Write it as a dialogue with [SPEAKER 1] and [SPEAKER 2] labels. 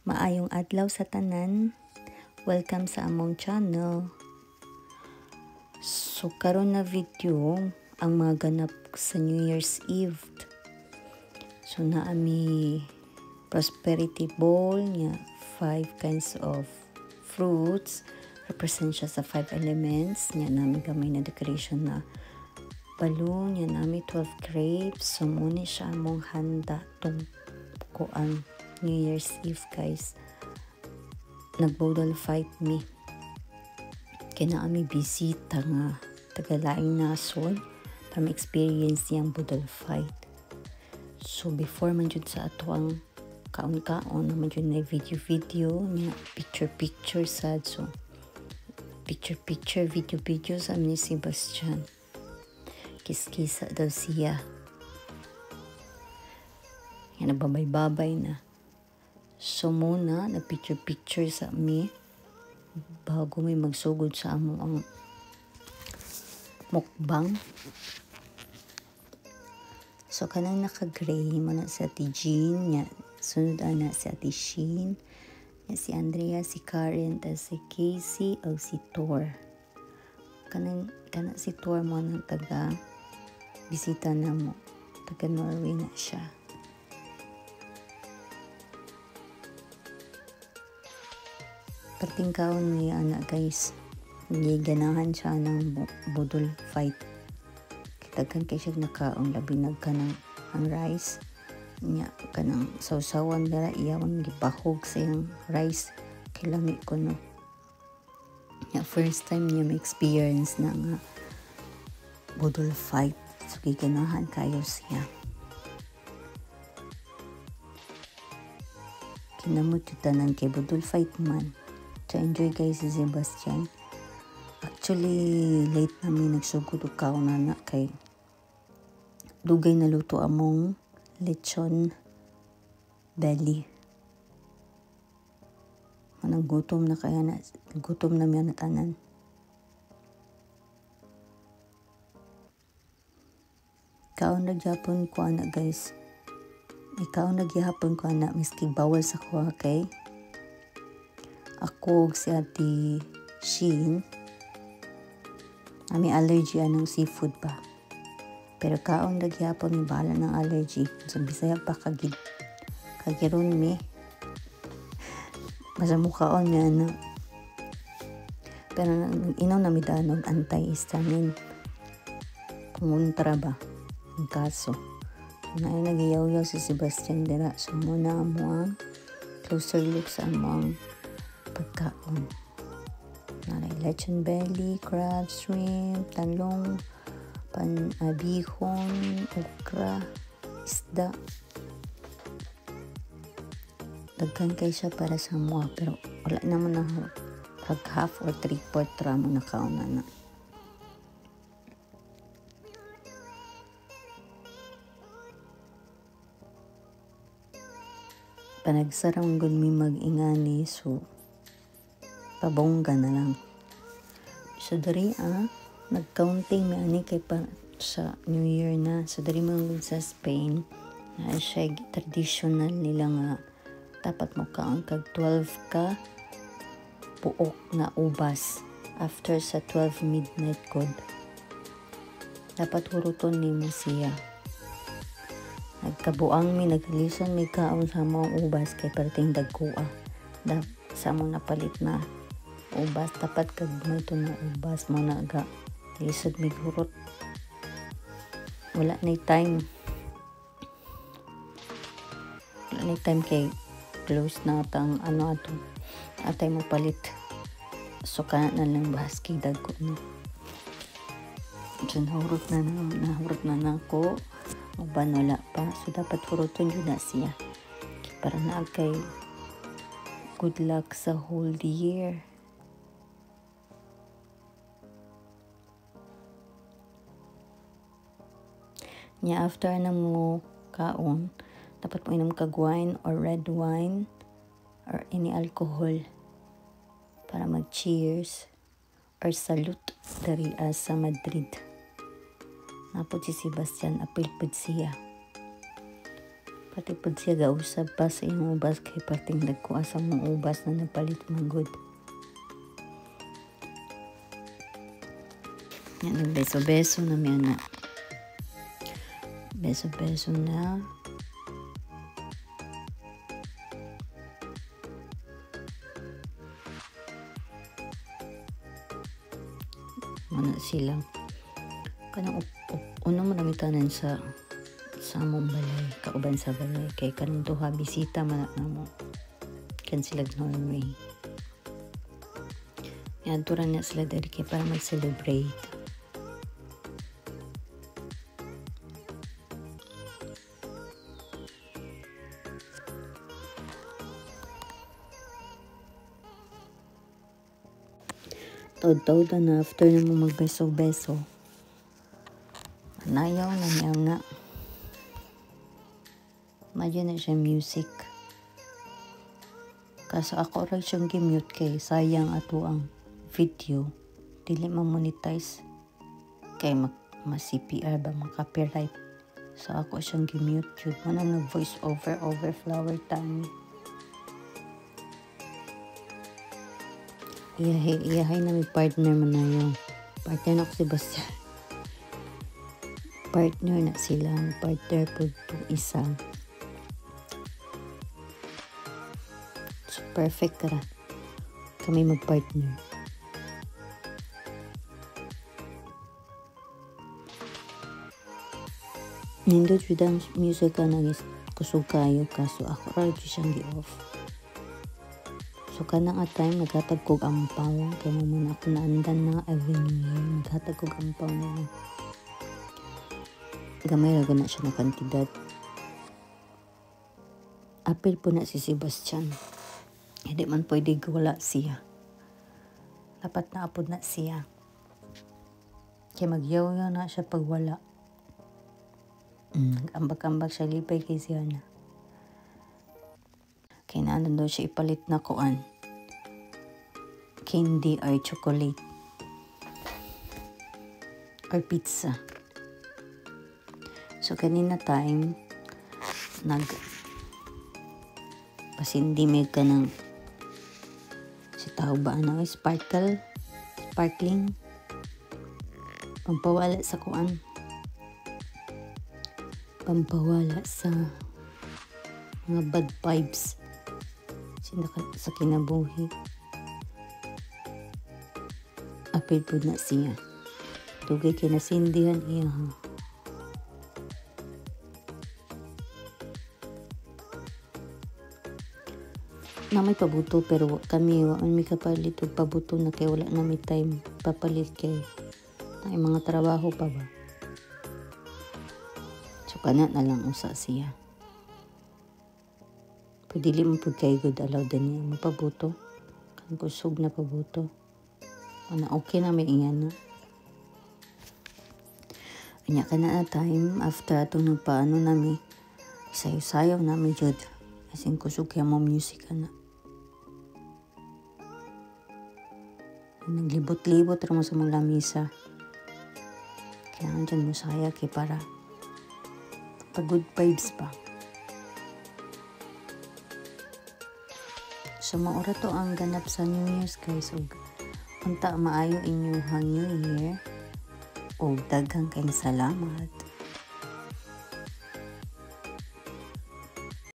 [SPEAKER 1] Maayong adlaw sa tanan. Welcome sa among channel. So karon na video ang mga ganap sa New Year's Eve. So naami prosperity bowl nga 5 kinds of fruits. Represent siya sa 5 elements. Nya nami gamay na decoration na balloon. Nya nami 12 grapes. So muna siya among handa tong kuan New Year's Eve, guys. Nagbodal fight me. Kinaami bisita nga tagalaing nasod para ma-experience niyang bodal fight. So before man jud sa ato ang kaon-kaon naman jud na video niya, picture sad. So picture video sa ni Sebastian. Kiskisa daw siya. Yan nababay-babay na. So muna, nag-picture sa mi bago may magsugod sa amo ang mukbang. So kanang naka-gray man si Ate Jean, nya sunod ana si Ate Sheen, nya si Andrea, si Karen, si Casey o si Thor. Kana si Thor mo nang taga bisita na mo. Taga Norway na siya. Perting kaon ni anak, guys. Giganahan siya ng bodol fight. Kitagan kay siya nakaon labi nagkanang ang rice. Nya kanang sausawan dara iyawan gipahog sa iyang rice. Kay lami ko no. Nya first time niya ma-experience na nga bodol fight. So giganahan kayo siya. Kinamot yung tanan kay bodol fight man. So enjoy guys si Sebastian. Actually, late namin nagsugod og kaon na kay dugay na luto among lechon belly. Manang gutom na kaya na, gutom na miya na tanan. Kaon na gyapon ko ana, guys. Ikaw nagyapon ko ana miski bawal sa kuha kay ako si Ate Sheen, may allergy anong seafood pa. Pero kaon nagyapon ni bala ng allergy. So Bisaya pa kagiron mi. Basta mukhaon mi ano. Pero inaw na mi danog anti-histamine. Kumuntra ba ang kaso. Na nagiyaw-yaw si Sebastian dira. So muna mo ang closer look sa among pagkaon. Naray lechon belly, crab, shrimp, talong, panabihon, okra, isda. Daghan kay siya para sa mua pero wala naman na half or 3/4 ramo na kaon na. Panagsarang gud mi mag-ingani so pabongga na lang. So dari nag-counting mi ani kay pa sa New Year na. So dari man sa Spain na siya traditional nila nga dapat mo kaon kag 12 ka puok na ubas after sa 12 midnight god. Dapat huruton nimo siya. Nagkabuang mi naglison mi kaon sa mga ubas kay perting dagkua. Sa mo napalit na ubas dapat kag may to na ubas mo na ga lisod mig hurot. Wala na time kay close na tang ano ato atay mo palit. So kana na lang baski dagko no. So nahurot na ako uban wala pa. So dapat huruton yun na siya para na kay good luck sa whole year. Nya after na mo kaon, dapat mo inom kag wine or red wine or any alcohol para mag-cheers or salute dari sa Madrid. Napod si Sebastian, apil pud siya. Pati pud siya gausab pa sa imong ubas kay parting dagko sa mong ubas na napalit magud. Yan, nagbeso-beso na mi ana. Beso-beso na. Mana silang kanang uno mo namitanan sa among balay, kauban sa balay kay kanang duha bisita man na mo kan sila Norway. Yan turan na sila dali kay para mag-celebrate. Tod-tod na after na mo magbeso-beso. Nayaw na niya nga. Madya na siya music. Kaso ako rin siyang gimute kay sayang ato ang video. Dili ma-monetize. Kay ma-CPR ba, ma-copyright. So ako siyang gimute yun. Manang nag-voice over flower time. Iyahay na may partner man na yung partner na ko si Bastian. Partner na sila. Partner po itong isa. So, perfect ka ra. Kami mag-partner. Nindot yun ang music ka nagis kusog kayo. Kaso ako ra siyang gi-off. So, kanang at time, naghatag kog ampaw. Kaya mo muna ako naandan na every new year. Naghatag kog ampaw na yun. Gamay rago na siya na kantidad. Apil po na si Sebastian. Hindi man pwede wala siya. Dapat na apod na siya. Kaya magyaw-yaw na siya pag wala. Ambag-ambag siya lipay kay siya na. Kaya naanan daw siya ipalit na kuan. Candy or chocolate. Or pizza. So, kanina time, pasindimig ka ng si tao ba ano, sparkling. Pampawala sa kuan. Pampawala sa mga bad vibes. Sa kinabuhi. Apil po na siya. Tugay kinasindihan iya ha. Na may pabuto pero kami may kapalit og pabuto na kay wala na may time papalit kay ay mga trabaho pa ba. So kana na lang usa siya. Pwede li mo pud kay good allow din niya mapabuto. Kan kusog na pabuto. Ana okay na may ingan na. Anya kana na time after atong nagpaano nami sayo-sayo nami jud. Asin kusog kay mo music ana. Naglibot-libot ra mo sa mga lamisa. Kaya andyan mo saya kay para pag good vibes pa. So maura to ang ganap sa New Year's guys. So, unta maayo inyong New Year. O daghang kayong salamat.